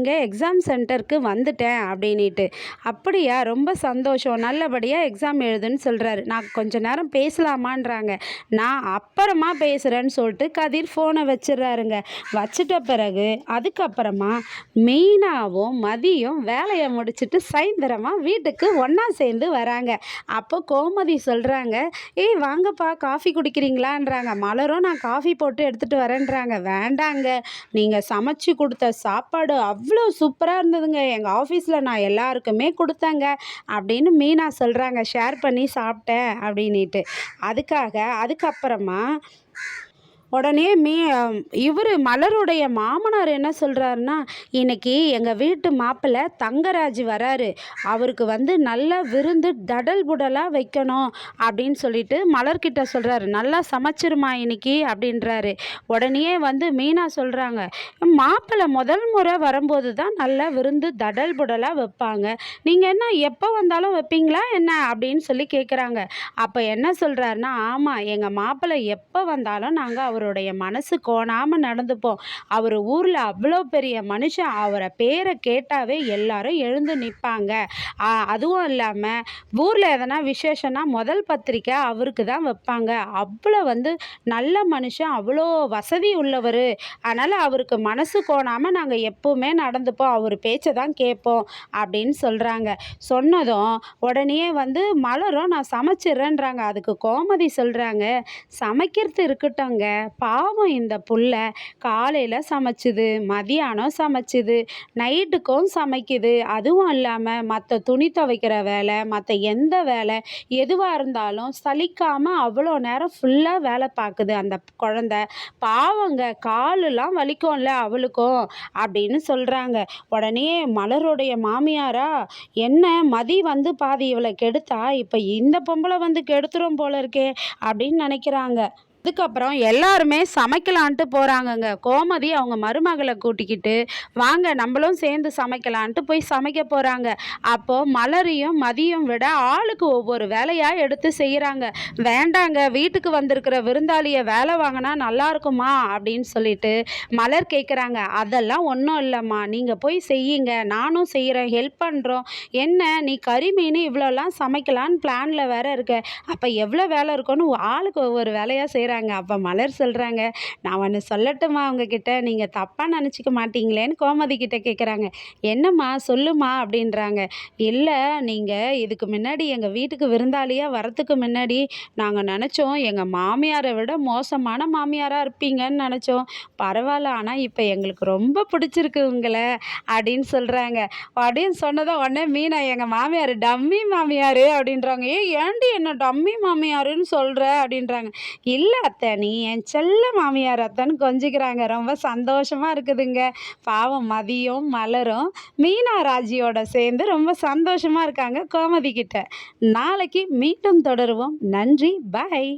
இங்கே எக்ஸாம் சென்டருக்கு வந்துட்டேன் அப்படின்னிட்டு. அப்படியா, ரொம்ப சந்தோஷம், நல்லபடியாக எக்ஸாம் எழுதுன்னு சொல்கிறாரு. நான் கொஞ்ச நேரம் பேசலாமான்றாங்க. நான் அப்புறமா பேசுகிறேன்னு சொல்லிட்டு கதிர் ஃபோனை வச்சிடுறாருங்க. வச்சிட்ட பிறகு அதுக்கப்புறமா மீனாவும் மதியும் வேலையை முடிச்சுட்டு சாயந்தரமாக வீட்டுக்கு ஒன்றா சேர்ந்து வராங்க. அப்போ கோமதி சொல்கிறாங்க, ஏய் வாங்கப்பா காஃபி குடிக்கிறீங்களான்றாங்க. மலரும் நான் காஃபி போட்டு எடுத்துகிட்டு வரேன்றாங்க. வேண்டாங்க, நீங்கள் சமைச்சு கொடுத்த சாப்பாடு அவ்வளோ சூப்பராக இருந்ததுங்க, எங்கள் ஆஃபீஸில் நான் எல்லாருக்குமே கொடுத்தேங்க அப்படின்னு மீனா சொல்கிறாங்க. ஷேர் பண்ணி சாப்பிட்டேன் அப்படின்ட்டு. அதுக்கப்புறமா உடனே இவர் மலருடைய மாமனார் என்ன சொல்கிறாருன்னா, இன்னைக்கு எங்கள் வீட்டு மாப்பிள்ளை தங்கராஜ் வராரு, அவருக்கு வந்து நல்லா விருந்து தடல் புடலாக வைக்கணும் அப்படின்னு சொல்லிட்டு மலர்கிட்ட சொல்கிறாரு. நல்லா சமைச்சிருமா இன்னைக்கு அப்படின்றாரு. உடனே வந்து மீனா சொல்கிறாங்க, மாப்பிள்ளை முதல் முறை வரும்போது தான் நல்லா விருந்து தடல் புடலாக வைப்பாங்க, நீங்கள் என்ன எப்போ வந்தாலும் வைப்பீங்களா என்ன அப்படின்னு சொல்லி கேட்குறாங்க. அப்போ என்ன சொல்கிறாருன்னா, ஆமாம், எங்கள் மாப்பிள்ளை எப்போ வந்தாலும் நாங்கள் அவருடைய மனசு கோணாமல் நடந்துப்போம், அவர் ஊரில் அவ்வளோ பெரிய மனுஷன், அவரை பேரை கேட்டாவே எல்லாரும் எழுந்து நிற்பாங்க, அதுவும் இல்லாமல் ஊரில் எதனா விசேஷம்னா முதல் பத்திரிக்கை அவருக்கு தான் வைப்பாங்க, அவ்வளோ வந்து நல்ல மனுஷன், அவ்வளோ வசதி உள்ளவர், அதனால் அவருக்கு மனசு கோணாமல் நாங்கள் எப்போவுமே நடந்துப்போம், அவர் பேச்சை தான் கேட்போம் அப்படின்னு சொல்கிறாங்க. சொன்னதும் உடனே வந்து மலரும் நான் சமைச்சிட்றேன்றாங்க. அதுக்கு கோமதி சொல்கிறாங்க, சமைக்கிறது இருக்கட்டும்ங்க, பாவம் இந்த புள்ள காலையில் சமைச்சிது, மதியானம் சமைச்சிது, நைட்டுக்கும் சமைக்குது, அதுவும் இல்லாமல் மற்ற துணி துவைக்கிற வேலை, மற்ற எந்த வேலை எதுவாக இருந்தாலும் சலிக்காமல் அவ்வளோ நேரம் ஃபுல்லாக வேலை பார்க்குது அந்த குழந்த, பாவங்க காலெல்லாம் வலிக்கும்ல அவளுக்கும் அப்படின்னு சொல்கிறாங்க. உடனே மலருடைய மாமியாரா, என்ன மதி வந்து பாதி இவளை கெடுத்தா, இப்போ இந்த பொம்பளை வந்து கெடுத்துரும் போல இருக்கே அப்படின்னு நினைக்கிறாங்க. அதுக்கப்புறம் எல்லாருமே சமைக்கலான்ட்டு போகிறாங்கங்க. கோமதி அவங்க மருமகளை கூட்டிக்கிட்டு, வாங்க நம்மளும் சேர்ந்து சமைக்கலான்ட்டு போய் சமைக்க போகிறாங்க. அப்போது மலரையும் மதியம் விட ஆளுக்கு ஒவ்வொரு வேலையாக எடுத்து செய்கிறாங்க. வேண்டாங்க, வீட்டுக்கு வந்திருக்கிற விருந்தாளியை வேலை வாங்கினா நல்லா இருக்குமா அப்படின்னு சொல்லிட்டு மலர் கேட்குறாங்க. அதெல்லாம் ஒன்றும் இல்லைம்மா, நீங்கள் போய் செய்யுங்க, நானும் செய்கிறேன், ஹெல்ப் பண்ணுறோம், என்ன நீ கறி மீன் இவ்வளோலாம் சமைக்கலான்னு பிளானில் வேற இருக்க, அப்போ எவ்வளோ வேலை இருக்குன்னு ஆளுக்கு ஒவ்வொரு வேலையாக செய்கிறாங்க. அப்போ மலர் சொல்கிறாங்க, நான் ஒன்று சொல்லட்டுமா உங்ககிட்ட, நீங்கள் தப்பாக நினச்சிக்க மாட்டீங்களேன்னு கோமதி கிட்ட கேட்குறாங்க. என்னம்மா சொல்லுமா அப்படின்றாங்க. இல்லை, நீங்கள் இதுக்கு முன்னாடி எங்கள் வீட்டுக்கு விருந்தாளியாக வரத்துக்கு முன்னாடி நாங்கள் நினச்சோம் எங்கள் மாமியாரை விட மோசமான மாமியாராக இருப்பீங்கன்னு நினச்சோம், பரவாயில்ல, ஆனால் இப்போ எங்களுக்கு ரொம்ப பிடிச்சிருக்கு உங்களை அப்படின்னு சொல்கிறாங்க. அப்படின்னு சொன்னதும் உடனே மீனா, எங்கள் மாமியார் டம்மி மாமியார் அப்படின்றாங்க. ஏன்டி என்ன டம்மி மாமியாருன்னு சொல்கிற அப்படின்றாங்க. இல்லை அத்தை, நீ என் செல்ல மாமியார் அத்தைன்னு கொஞ்சிக்கிறாங்க. ரொம்ப சந்தோஷமாக இருக்குதுங்க. பாவம் மதியும் மலரும் மீனா ராஜியோட சேர்ந்து ரொம்ப சந்தோஷமாக இருக்காங்க கோமதி கிட்ட. நாளைக்கு மீண்டும் தொடருவோம். நன்றி, பாய்.